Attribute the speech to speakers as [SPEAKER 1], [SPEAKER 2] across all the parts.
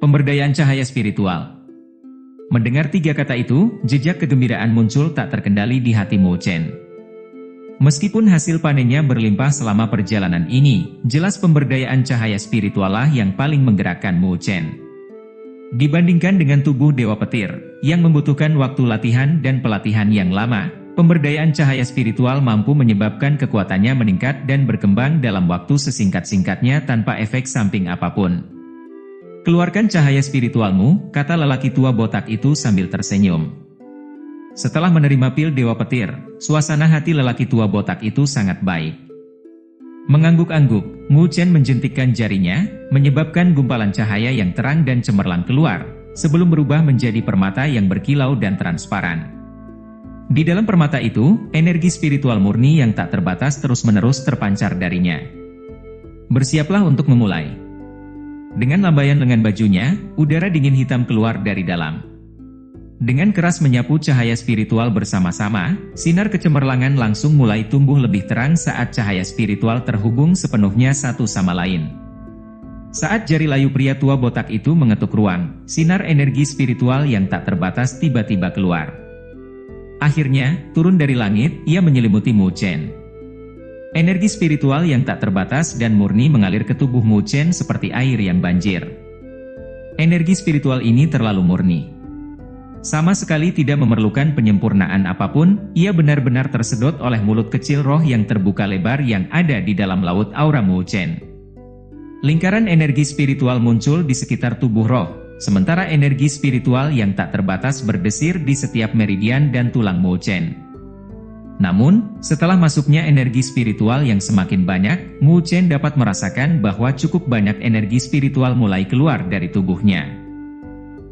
[SPEAKER 1] Pemberdayaan cahaya spiritual. Mendengar tiga kata itu, jejak kegembiraan muncul tak terkendali di hati Mo Chen. Meskipun hasil panennya berlimpah selama perjalanan ini, jelas pemberdayaan cahaya spiritual lah yang paling menggerakkan Mo Chen. Dibandingkan dengan tubuh Dewa Petir, yang membutuhkan waktu latihan dan pelatihan yang lama, pemberdayaan cahaya spiritual mampu menyebabkan kekuatannya meningkat dan berkembang dalam waktu sesingkat-singkatnya tanpa efek samping apapun. "Keluarkan cahaya spiritualmu," kata lelaki tua botak itu sambil tersenyum. Setelah menerima pil Dewa Petir, suasana hati lelaki tua botak itu sangat baik. Mengangguk-angguk, Mo Chen menjentikkan jarinya, menyebabkan gumpalan cahaya yang terang dan cemerlang keluar, sebelum berubah menjadi permata yang berkilau dan transparan. Di dalam permata itu, energi spiritual murni yang tak terbatas terus-menerus terpancar darinya. Bersiaplah untuk memulai. Dengan lambaian lengan bajunya, udara dingin hitam keluar dari dalam. Dengan keras menyapu cahaya spiritual bersama-sama, sinar kecemerlangan langsung mulai tumbuh lebih terang saat cahaya spiritual terhubung sepenuhnya satu sama lain. Saat jari layu pria tua botak itu mengetuk ruang, sinar energi spiritual yang tak terbatas tiba-tiba keluar. Akhirnya, turun dari langit, ia menyelimuti Mo Chen. Energi spiritual yang tak terbatas dan murni mengalir ke tubuh Mo Chen seperti air yang banjir. Energi spiritual ini terlalu murni. Sama sekali tidak memerlukan penyempurnaan apapun, ia benar-benar tersedot oleh mulut kecil roh yang terbuka lebar yang ada di dalam laut aura Mo Chen. Lingkaran energi spiritual muncul di sekitar tubuh roh, sementara energi spiritual yang tak terbatas berdesir di setiap meridian dan tulang Mo Chen. Namun, setelah masuknya energi spiritual yang semakin banyak, Mo Chen dapat merasakan bahwa cukup banyak energi spiritual mulai keluar dari tubuhnya.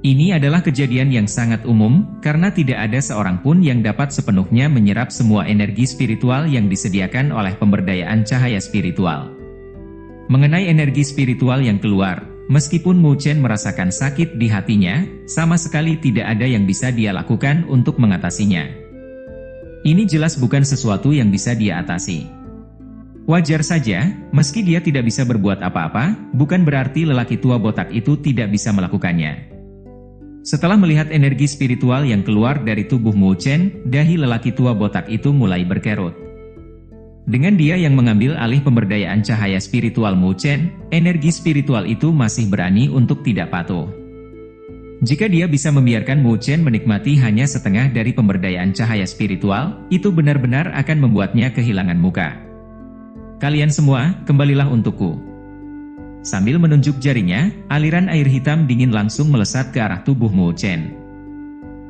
[SPEAKER 1] Ini adalah kejadian yang sangat umum, karena tidak ada seorang pun yang dapat sepenuhnya menyerap semua energi spiritual yang disediakan oleh pemberdayaan cahaya spiritual. Mengenai energi spiritual yang keluar, meskipun Mo Chen merasakan sakit di hatinya, sama sekali tidak ada yang bisa dia lakukan untuk mengatasinya. Ini jelas bukan sesuatu yang bisa dia atasi. Wajar saja, meski dia tidak bisa berbuat apa-apa, bukan berarti lelaki tua botak itu tidak bisa melakukannya. Setelah melihat energi spiritual yang keluar dari tubuh Mo Chen, dahi lelaki tua botak itu mulai berkerut. Dengan dia yang mengambil alih pemberdayaan cahaya spiritual Mo Chen, energi spiritual itu masih berani untuk tidak patuh. Jika dia bisa membiarkan Mo Chen menikmati hanya setengah dari pemberdayaan cahaya spiritual, itu benar-benar akan membuatnya kehilangan muka. "Kalian semua, kembalilah untukku." Sambil menunjuk jarinya, aliran air hitam dingin langsung melesat ke arah tubuh Mo Chen.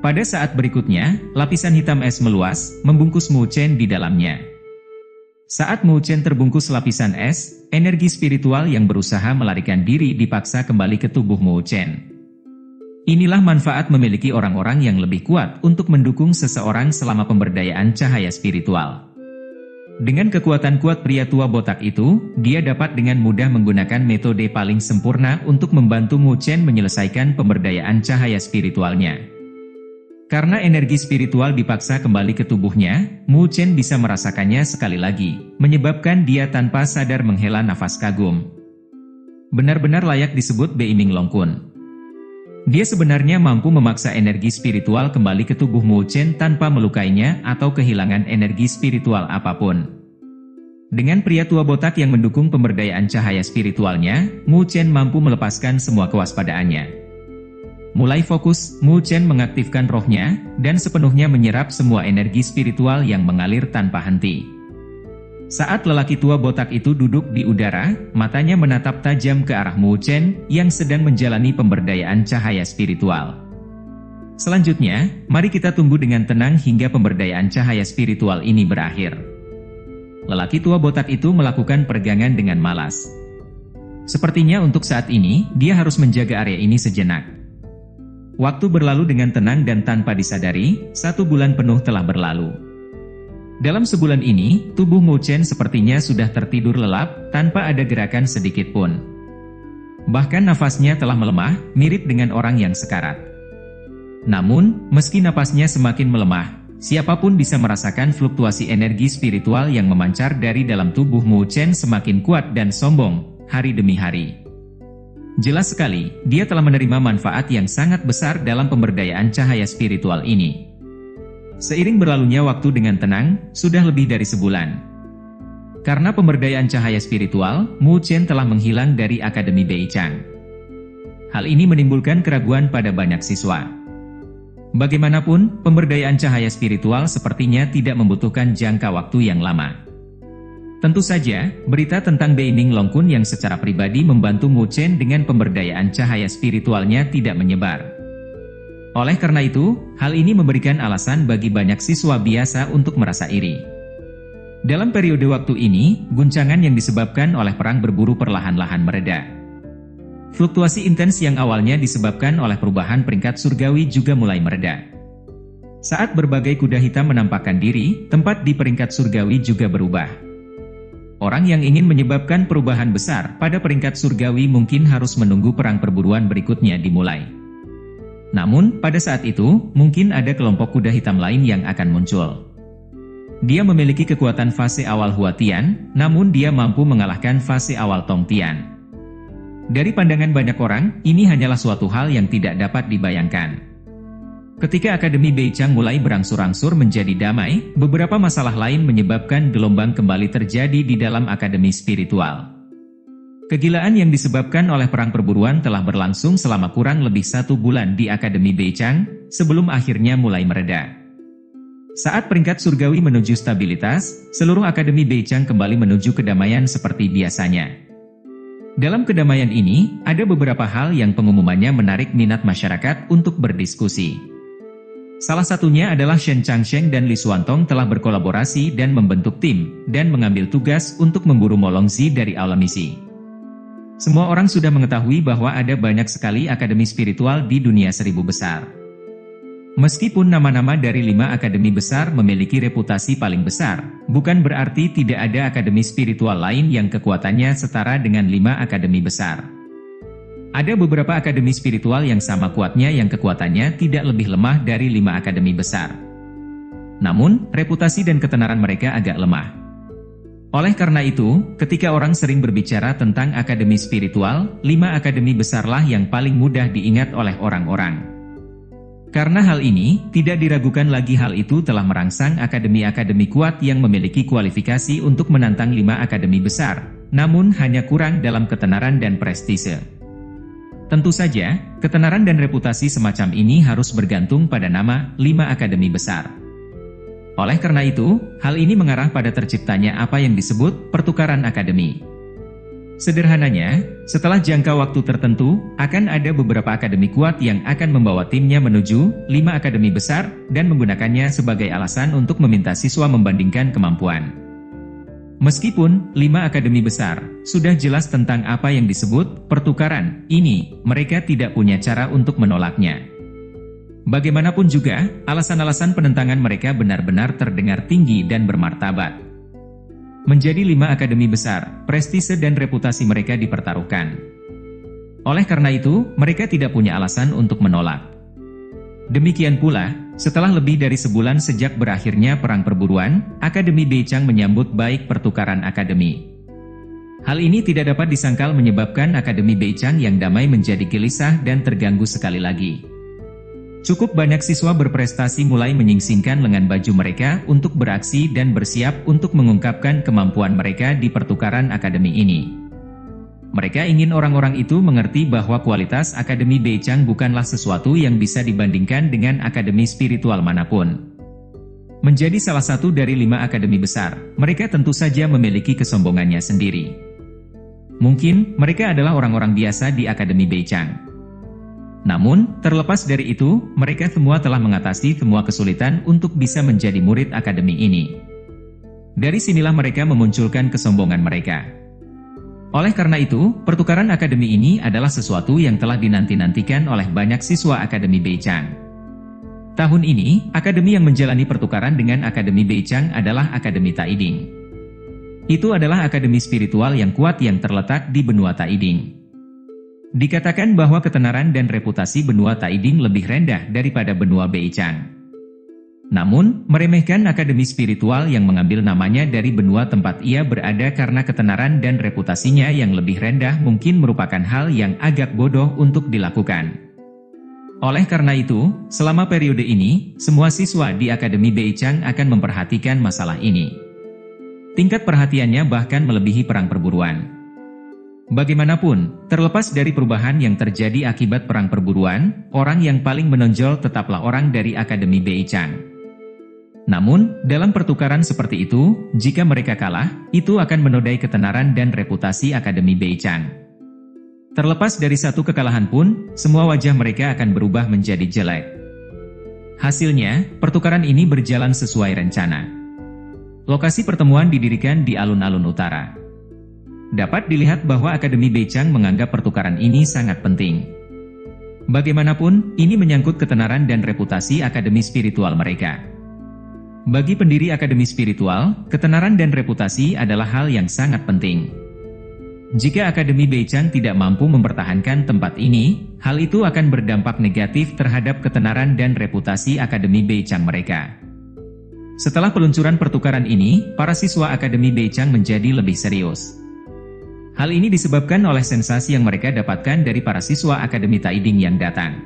[SPEAKER 1] Pada saat berikutnya, lapisan hitam es meluas, membungkus Mo Chen di dalamnya. Saat Mo Chen terbungkus lapisan es, energi spiritual yang berusaha melarikan diri dipaksa kembali ke tubuh Mo Chen. Inilah manfaat memiliki orang-orang yang lebih kuat untuk mendukung seseorang selama pemberdayaan cahaya spiritual. Dengan kekuatan kuat pria tua botak itu, dia dapat dengan mudah menggunakan metode paling sempurna untuk membantu Mo Chen menyelesaikan pemberdayaan cahaya spiritualnya. Karena energi spiritual dipaksa kembali ke tubuhnya, Mo Chen bisa merasakannya sekali lagi, menyebabkan dia tanpa sadar menghela nafas kagum. Benar-benar layak disebut Beiming Longkun. Dia sebenarnya mampu memaksa energi spiritual kembali ke tubuh Mo Chen tanpa melukainya atau kehilangan energi spiritual apapun. Dengan pria tua botak yang mendukung pemberdayaan cahaya spiritualnya, Mo Chen mampu melepaskan semua kewaspadaannya. Mulai fokus, Mo Chen mengaktifkan rohnya, dan sepenuhnya menyerap semua energi spiritual yang mengalir tanpa henti. Saat lelaki tua botak itu duduk di udara, matanya menatap tajam ke arah Mo Chen yang sedang menjalani pemberdayaan cahaya spiritual. Selanjutnya, mari kita tunggu dengan tenang hingga pemberdayaan cahaya spiritual ini berakhir. Lelaki tua botak itu melakukan peregangan dengan malas. Sepertinya untuk saat ini, dia harus menjaga area ini sejenak. Waktu berlalu dengan tenang dan tanpa disadari, 1 bulan penuh telah berlalu. Dalam sebulan ini, tubuh Mo Chen sepertinya sudah tertidur lelap, tanpa ada gerakan sedikit pun. Bahkan nafasnya telah melemah, mirip dengan orang yang sekarat. Namun, meski napasnya semakin melemah, siapapun bisa merasakan fluktuasi energi spiritual yang memancar dari dalam tubuh Mo Chen semakin kuat dan sombong, hari demi hari. Jelas sekali, dia telah menerima manfaat yang sangat besar dalam pemberdayaan cahaya spiritual ini. Seiring berlalunya waktu dengan tenang, sudah lebih dari sebulan. Karena pemberdayaan cahaya spiritual, Mu Chen telah menghilang dari Akademi Beichang. Hal ini menimbulkan keraguan pada banyak siswa. Bagaimanapun, pemberdayaan cahaya spiritual sepertinya tidak membutuhkan jangka waktu yang lama. Tentu saja, berita tentang Beining Longkun yang secara pribadi membantu Mu Chen dengan pemberdayaan cahaya spiritualnya tidak menyebar. Oleh karena itu, hal ini memberikan alasan bagi banyak siswa biasa untuk merasa iri. Dalam periode waktu ini, guncangan yang disebabkan oleh perang berburu perlahan-lahan mereda. Fluktuasi intens yang awalnya disebabkan oleh perubahan peringkat surgawi juga mulai mereda. Saat berbagai kuda hitam menampakkan diri, tempat di peringkat surgawi juga berubah. Orang yang ingin menyebabkan perubahan besar pada peringkat surgawi mungkin harus menunggu perang perburuan berikutnya dimulai. Namun, pada saat itu, mungkin ada kelompok kuda hitam lain yang akan muncul. Dia memiliki kekuatan fase awal Hua Tian, namun dia mampu mengalahkan fase awal Tong Tian. Dari pandangan banyak orang, ini hanyalah suatu hal yang tidak dapat dibayangkan. Ketika Akademi Beichang mulai berangsur-angsur menjadi damai, beberapa masalah lain menyebabkan gelombang kembali terjadi di dalam Akademi Spiritual. Kegilaan yang disebabkan oleh perang perburuan telah berlangsung selama kurang lebih 1 bulan di Akademi Beichang, sebelum akhirnya mulai mereda. Saat peringkat surgawi menuju stabilitas, seluruh Akademi Beichang kembali menuju kedamaian seperti biasanya. Dalam kedamaian ini, ada beberapa hal yang pengumumannya menarik minat masyarakat untuk berdiskusi. Salah satunya adalah Shen Changsheng dan Li Xuantong telah berkolaborasi dan membentuk tim, dan mengambil tugas untuk memburu Molongzi dari aula misi. Semua orang sudah mengetahui bahwa ada banyak sekali akademi spiritual di dunia 1000 besar. Meskipun nama-nama dari 5 akademi besar memiliki reputasi paling besar, bukan berarti tidak ada akademi spiritual lain yang kekuatannya setara dengan 5 akademi besar. Ada beberapa akademi spiritual yang sama kuatnya yang kekuatannya tidak lebih lemah dari 5 akademi besar. Namun, reputasi dan ketenaran mereka agak lemah. Oleh karena itu, ketika orang sering berbicara tentang akademi spiritual, 5 akademi besarlah yang paling mudah diingat oleh orang-orang. Karena hal ini, tidak diragukan lagi hal itu telah merangsang akademi-akademi kuat yang memiliki kualifikasi untuk menantang 5 akademi besar, namun hanya kurang dalam ketenaran dan prestise. Tentu saja, ketenaran dan reputasi semacam ini harus bergantung pada nama 5 akademi besar. Oleh karena itu, hal ini mengarah pada terciptanya apa yang disebut pertukaran akademi. Sederhananya, setelah jangka waktu tertentu, akan ada beberapa akademi kuat yang akan membawa timnya menuju 5 akademi besar dan menggunakannya sebagai alasan untuk meminta siswa membandingkan kemampuan. Meskipun 5 akademi besar sudah jelas tentang apa yang disebut pertukaran ini, mereka tidak punya cara untuk menolaknya. Bagaimanapun juga, alasan-alasan penentangan mereka benar-benar terdengar tinggi dan bermartabat. Menjadi 5 akademi besar, prestise dan reputasi mereka dipertaruhkan. Oleh karena itu, mereka tidak punya alasan untuk menolak. Demikian pula, setelah lebih dari sebulan sejak berakhirnya perang perburuan, Akademi Beichang menyambut baik pertukaran akademi. Hal ini tidak dapat disangkal menyebabkan Akademi Beichang yang damai menjadi gelisah dan terganggu sekali lagi. Cukup banyak siswa berprestasi mulai menyingsingkan lengan baju mereka untuk beraksi dan bersiap untuk mengungkapkan kemampuan mereka di pertukaran akademi ini. Mereka ingin orang-orang itu mengerti bahwa kualitas Akademi Beichang bukanlah sesuatu yang bisa dibandingkan dengan akademi spiritual manapun. Menjadi salah satu dari 5 akademi besar, mereka tentu saja memiliki kesombongannya sendiri. Mungkin, mereka adalah orang-orang biasa di Akademi Beichang. Namun, terlepas dari itu, mereka semua telah mengatasi semua kesulitan untuk bisa menjadi murid akademi ini. Dari sinilah mereka memunculkan kesombongan mereka. Oleh karena itu, pertukaran akademi ini adalah sesuatu yang telah dinanti-nantikan oleh banyak siswa Akademi Beichang. Tahun ini, akademi yang menjalani pertukaran dengan Akademi Beichang adalah Akademi Taiding. Itu adalah akademi spiritual yang kuat yang terletak di benua Taiding. Dikatakan bahwa ketenaran dan reputasi benua Taiding lebih rendah daripada benua Beichang. Namun, meremehkan akademi spiritual yang mengambil namanya dari benua tempat ia berada karena ketenaran dan reputasinya yang lebih rendah mungkin merupakan hal yang agak bodoh untuk dilakukan. Oleh karena itu, selama periode ini, semua siswa di Akademi Beichang akan memperhatikan masalah ini. Tingkat perhatiannya bahkan melebihi perang perburuan. Bagaimanapun, terlepas dari perubahan yang terjadi akibat perang perburuan, orang yang paling menonjol tetaplah orang dari Akademi Beichang. Namun, dalam pertukaran seperti itu, jika mereka kalah, itu akan menodai ketenaran dan reputasi Akademi Beichang. Terlepas dari satu kekalahan pun, semua wajah mereka akan berubah menjadi jelek. Hasilnya, pertukaran ini berjalan sesuai rencana. Lokasi pertemuan didirikan di alun-alun utara. Dapat dilihat bahwa Akademi Beichang menganggap pertukaran ini sangat penting. Bagaimanapun, ini menyangkut ketenaran dan reputasi akademi spiritual mereka. Bagi pendiri akademi spiritual, ketenaran dan reputasi adalah hal yang sangat penting. Jika Akademi Beichang tidak mampu mempertahankan tempat ini, hal itu akan berdampak negatif terhadap ketenaran dan reputasi Akademi Beichang mereka. Setelah peluncuran pertukaran ini, para siswa Akademi Beichang menjadi lebih serius. Hal ini disebabkan oleh sensasi yang mereka dapatkan dari para siswa Akademi Taiding yang datang.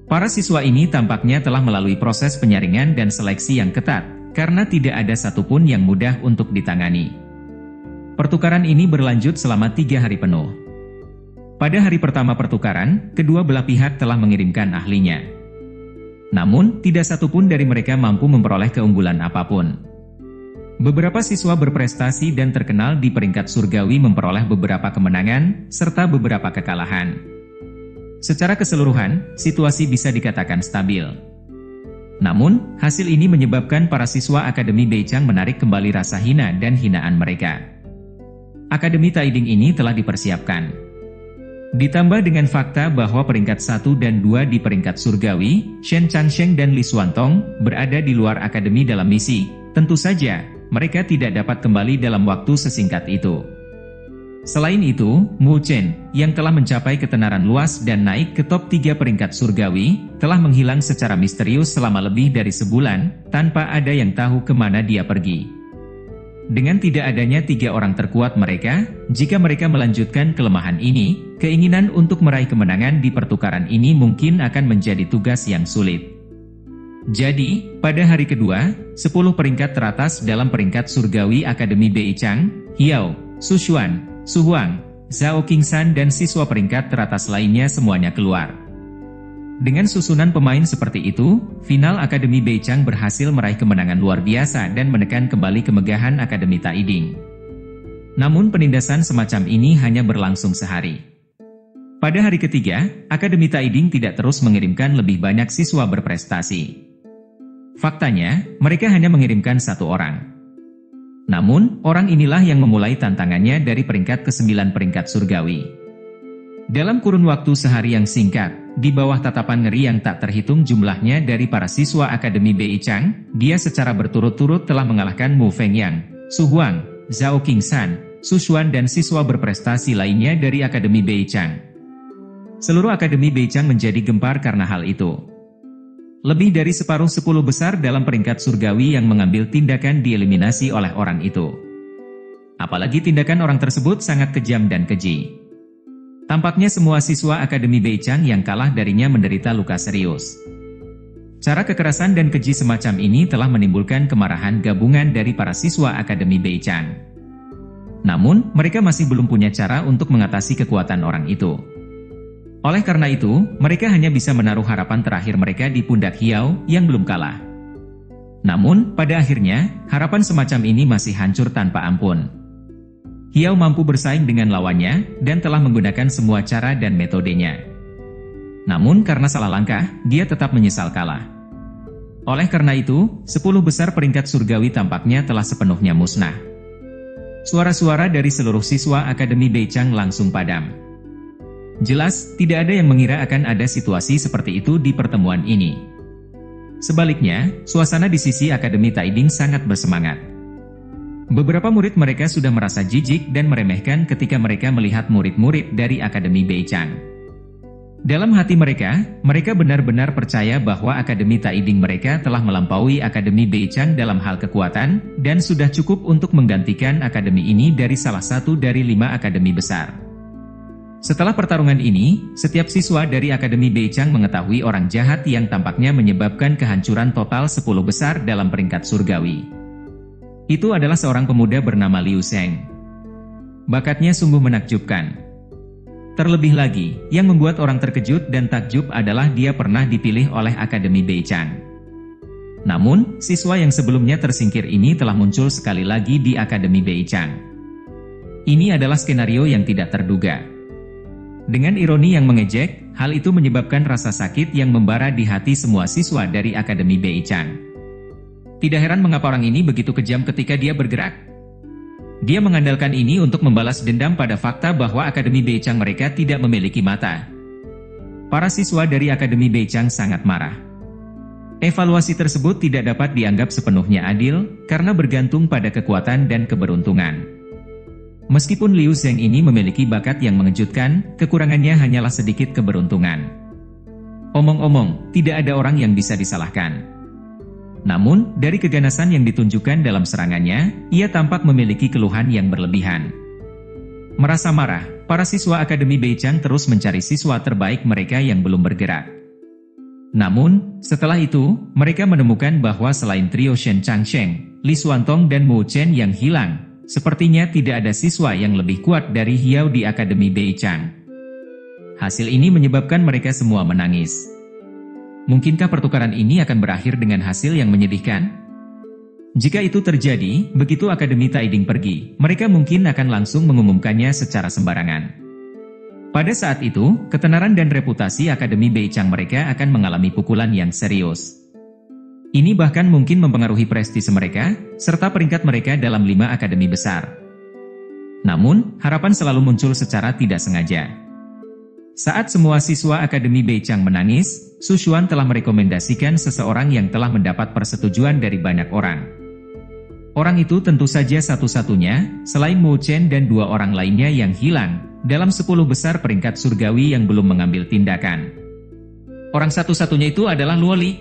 [SPEAKER 1] Para siswa ini tampaknya telah melalui proses penyaringan dan seleksi yang ketat, karena tidak ada satupun yang mudah untuk ditangani. Pertukaran ini berlanjut selama 3 hari penuh. Pada hari pertama pertukaran, kedua belah pihak telah mengirimkan ahlinya. Namun, tidak satupun dari mereka mampu memperoleh keunggulan apapun. Beberapa siswa berprestasi dan terkenal di peringkat surgawi memperoleh beberapa kemenangan, serta beberapa kekalahan. Secara keseluruhan, situasi bisa dikatakan stabil. Namun, hasil ini menyebabkan para siswa Akademi Beichang menarik kembali rasa hina dan hinaan mereka. Akademi Taiding ini telah dipersiapkan. Ditambah dengan fakta bahwa peringkat 1 dan 2 di peringkat surgawi, Shen Changsheng dan Li Xuantong, berada di luar akademi dalam misi, tentu saja, mereka tidak dapat kembali dalam waktu sesingkat itu. Selain itu, Mu Chen, yang telah mencapai ketenaran luas dan naik ke top 3 peringkat surgawi, telah menghilang secara misterius selama lebih dari sebulan, tanpa ada yang tahu kemana dia pergi. Dengan tidak adanya 3 orang terkuat mereka, jika mereka melanjutkan kelemahan ini, keinginan untuk meraih kemenangan di pertukaran ini mungkin akan menjadi tugas yang sulit. Jadi, pada hari kedua, 10 peringkat teratas dalam peringkat surgawi Akademi Beichang, Hiao, Su Xuan, Su Huang, Zhao Qingsan dan siswa peringkat teratas lainnya semuanya keluar. Dengan susunan pemain seperti itu, final Akademi Beichang berhasil meraih kemenangan luar biasa dan menekan kembali kemegahan Akademi Taiding. Namun penindasan semacam ini hanya berlangsung sehari. Pada hari ketiga, Akademi Taiding tidak terus mengirimkan lebih banyak siswa berprestasi. Faktanya, mereka hanya mengirimkan 1 orang. Namun, orang inilah yang memulai tantangannya dari peringkat ke-9 peringkat surgawi. Dalam kurun waktu sehari yang singkat, di bawah tatapan ngeri yang tak terhitung jumlahnya dari para siswa Akademi Beichang, dia secara berturut-turut telah mengalahkan Mu Fengyang, Su Huang, Zhao Qingsan, Su Xuan dan siswa berprestasi lainnya dari Akademi Beichang. Seluruh Akademi Beichang menjadi gempar karena hal itu. Lebih dari separuh 10 besar dalam peringkat surgawi yang mengambil tindakan dieliminasi oleh orang itu. Apalagi tindakan orang tersebut sangat kejam dan keji. Tampaknya semua siswa Akademi Beichang yang kalah darinya menderita luka serius. Cara kekerasan dan keji semacam ini telah menimbulkan kemarahan gabungan dari para siswa Akademi Beichang. Namun, mereka masih belum punya cara untuk mengatasi kekuatan orang itu. Oleh karena itu, mereka hanya bisa menaruh harapan terakhir mereka di pundak Hiao yang belum kalah. Namun, pada akhirnya, harapan semacam ini masih hancur tanpa ampun. Hiao mampu bersaing dengan lawannya, dan telah menggunakan semua cara dan metodenya. Namun karena salah langkah, dia tetap menyesal kalah. Oleh karena itu, 10 besar peringkat surgawi tampaknya telah sepenuhnya musnah. Suara-suara dari seluruh siswa Akademi Beichang langsung padam. Jelas, tidak ada yang mengira akan ada situasi seperti itu di pertemuan ini. Sebaliknya, suasana di sisi Akademi Taiding sangat bersemangat. Beberapa murid mereka sudah merasa jijik dan meremehkan ketika mereka melihat murid-murid dari Akademi Beichang. Dalam hati mereka, mereka benar-benar percaya bahwa Akademi Taiding mereka telah melampaui Akademi Beichang dalam hal kekuatan, dan sudah cukup untuk menggantikan akademi ini dari salah satu dari 5 akademi besar. Setelah pertarungan ini, setiap siswa dari Akademi Beichang mengetahui orang jahat yang tampaknya menyebabkan kehancuran total 10 besar dalam peringkat surgawi. Itu adalah seorang pemuda bernama Liu Sheng. Bakatnya sungguh menakjubkan. Terlebih lagi, yang membuat orang terkejut dan takjub adalah dia pernah dipilih oleh Akademi Beichang. Namun, siswa yang sebelumnya tersingkir ini telah muncul sekali lagi di Akademi Beichang. Ini adalah skenario yang tidak terduga. Dengan ironi yang mengejek, hal itu menyebabkan rasa sakit yang membara di hati semua siswa dari Akademi Beichang. Tidak heran mengapa orang ini begitu kejam ketika dia bergerak. Dia mengandalkan ini untuk membalas dendam pada fakta bahwa Akademi Beichang mereka tidak memiliki mata. Para siswa dari Akademi Beichang sangat marah. Evaluasi tersebut tidak dapat dianggap sepenuhnya adil, karena bergantung pada kekuatan dan keberuntungan. Meskipun Liu Sheng ini memiliki bakat yang mengejutkan, kekurangannya hanyalah sedikit keberuntungan. Omong-omong, tidak ada orang yang bisa disalahkan. Namun, dari keganasan yang ditunjukkan dalam serangannya, ia tampak memiliki keluhan yang berlebihan. Merasa marah, para siswa Akademi Beichang terus mencari siswa terbaik mereka yang belum bergerak. Namun, setelah itu, mereka menemukan bahwa selain trio Shen Changsheng, Li Xuantong dan Mo Chen yang hilang, sepertinya tidak ada siswa yang lebih kuat dari Hiao di Akademi Beichang. Hasil ini menyebabkan mereka semua menangis. Mungkinkah pertukaran ini akan berakhir dengan hasil yang menyedihkan? Jika itu terjadi, begitu Akademi Taiding pergi, mereka mungkin akan langsung mengumumkannya secara sembarangan. Pada saat itu, ketenaran dan reputasi Akademi Beichang mereka akan mengalami pukulan yang serius. Ini bahkan mungkin mempengaruhi prestise mereka, serta peringkat mereka dalam 5 akademi besar. Namun, harapan selalu muncul secara tidak sengaja. Saat semua siswa Akademi Beichang menangis, Su Xuan telah merekomendasikan seseorang yang telah mendapat persetujuan dari banyak orang. Orang itu tentu saja satu-satunya, selain Mo Chen dan 2 orang lainnya yang hilang, dalam 10 besar peringkat surgawi yang belum mengambil tindakan. Orang satu-satunya itu adalah Luo Li.